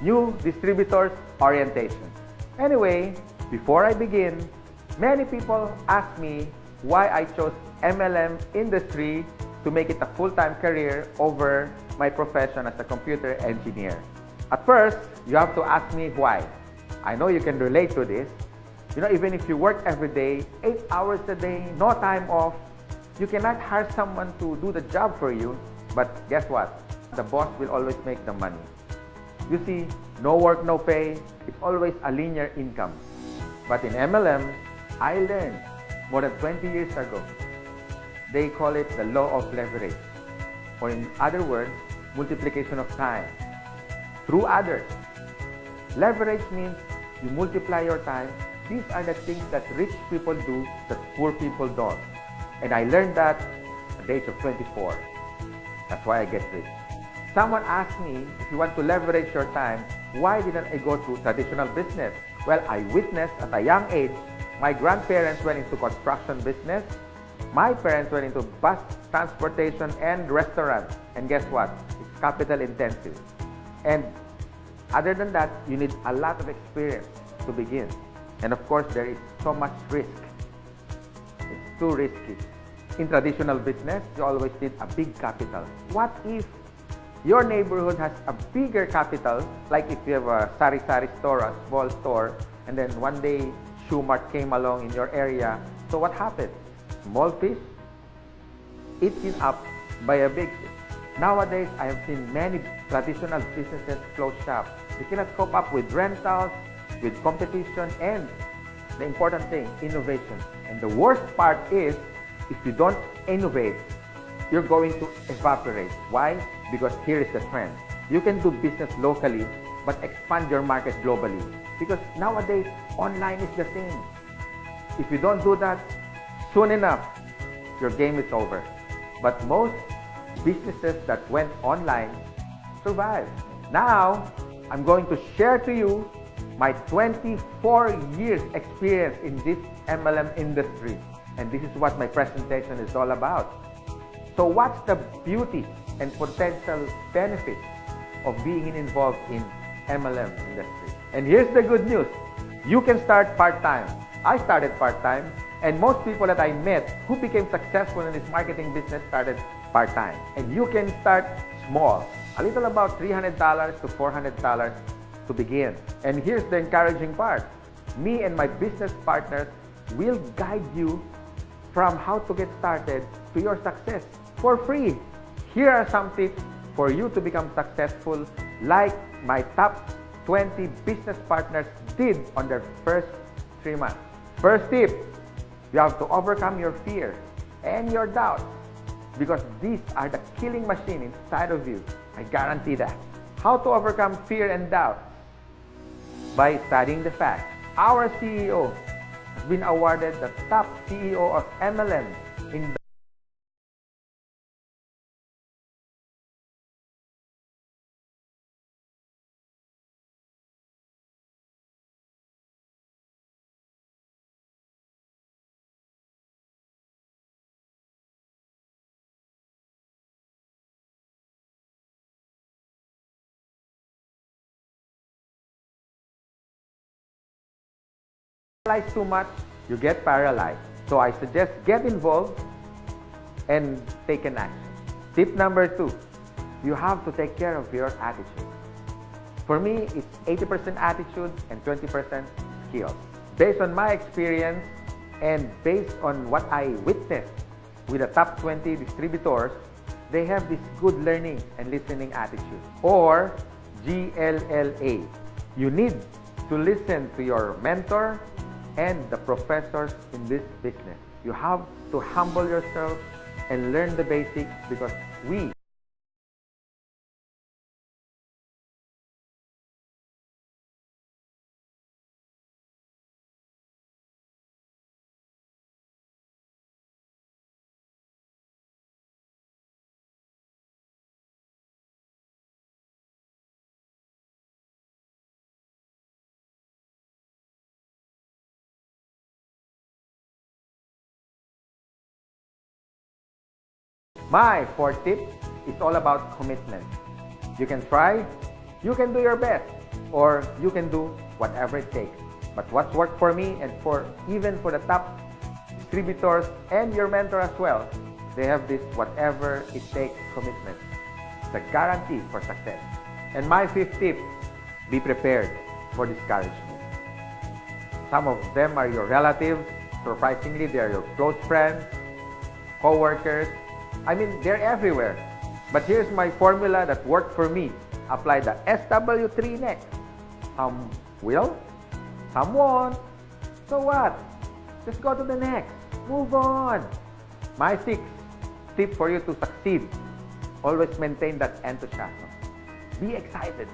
new distributors orientation. Anyway, before I begin, many people ask me why I chose MLM industry to make it a full-time career over my profession as a computer engineer. At first, you have to ask me why. I know you can relate to this. Even if you work every day, 8 hours a day, no time off, you cannot hire someone to do the job for you. But guess what? The boss will always make the money. You see, no work, no pay. It's always a linear income. But in MLM, I learned more than 20 years ago. They call it the law of leverage. Or in other words, multiplication of time through others. Leverage means you multiply your time. These are the things that rich people do that poor people don't. And I learned that at the age of 24. That's why I get rich. Someone asked me, if you want to leverage your time, why didn't I go to traditional business? Well, I witnessed at a young age, my grandparents went into construction business. My parents went into bus transportation and restaurants. And guess what? It's capital intensive. And other than that, you need a lot of experience to begin. And of course, there is so much risk. It's too risky. In traditional business, you always need a big capital. What if your neighborhood has a bigger capital, like if you have a sari-sari store, a small store, and then one day Shoe Mart came along in your area. So what happened? Small fish eaten up by a big fish. Nowadays, I have seen many traditional businesses close shop. They cannot cope up with rentals, with competition, and the important thing, innovation. And the worst part is, if you don't innovate, you're going to evaporate. Why? Because here is the trend. You can do business locally, but expand your market globally. Because nowadays, online is the thing. If you don't do that, soon enough, your game is over. But most businesses that went online survived. Now, I'm going to share to you my 24 years experience in this MLM industry. And this is what my presentation is all about. So what's the beauty and potential benefits of being involved in MLM industry? And here's the good news. You can start part-time. I started part-time, and most people that I met who became successful in this marketing business started part-time. And you can start small, a little about $300 to $400 to begin. And here's the encouraging part. Me and my business partners will guide you from how to get started to your success for free. Here are some tips for you to become successful, like my top 20 business partners did on their first 3 months. First tip, you have to overcome your fear and your doubts, because these are the killing machine inside of you. I guarantee that. How to overcome fear and doubt? By studying the facts. Our CEO has been awarded the top CEO of MLM in too much, you get paralyzed. So I suggest get involved and take an action. Tip number 2, you have to take care of your attitude. For me, it's 80% attitude and 20% skills. Based on my experience and based on what I witnessed with the top 20 distributors, they have this good learning and listening attitude, or GLLA. You need to listen to your mentor and the professors in this business. You have to humble yourself and learn the basics, because we My fourth tip is all about commitment. You can try, you can do your best, or you can do whatever it takes. But what's worked for me and even for the top distributors and your mentor as well, they have this whatever it takes commitment. It's a guarantee for success. And my fifth tip, be prepared for discouragement. Some of them are your relatives. Surprisingly, they are your close friends, co-workers. I mean, they're everywhere. But here's my formula that worked for me. Apply the SW3 next. Some will, some won't. So what? Just go to the next. Move on. My sixth tip for you to succeed, always maintain that enthusiasm. Be excited.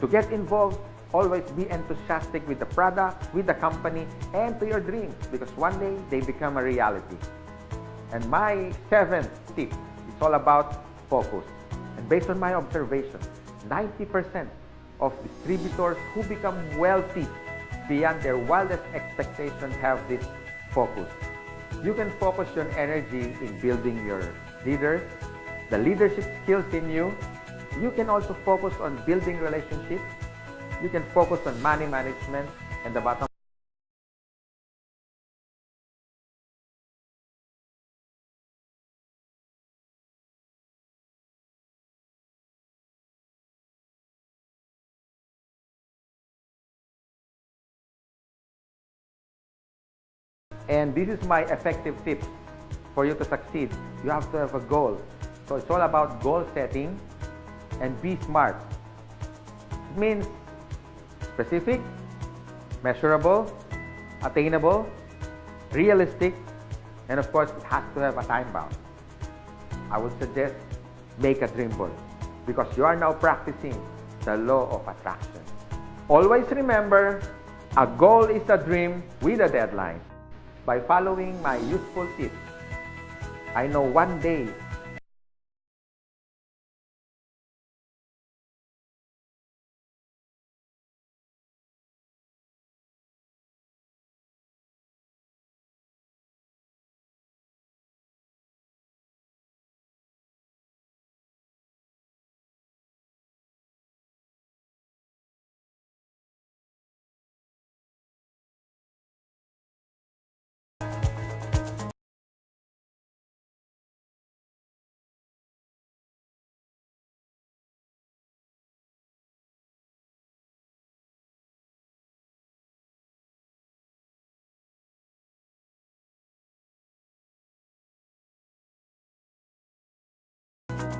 To get involved, always be enthusiastic with the product, with the company, and to your dreams, because one day they become a reality. And my seventh tip is all about focus. And based on my observation, 90% of distributors who become wealthy beyond their wildest expectations have this focus. You can focus your energy in building your leaders, the leadership skills in you. You can also focus on building relationships. You can focus on money management, and the bottom and this is my effective tip for you to succeed. You have to have a goal. So it's all about goal setting and be smart. It means specific, measurable, attainable, realistic, and of course, it has to have a time bound. I would suggest make a dream board because you are now practicing the law of attraction. Always remember, a goal is a dream with a deadline. By following my useful tips, I know one day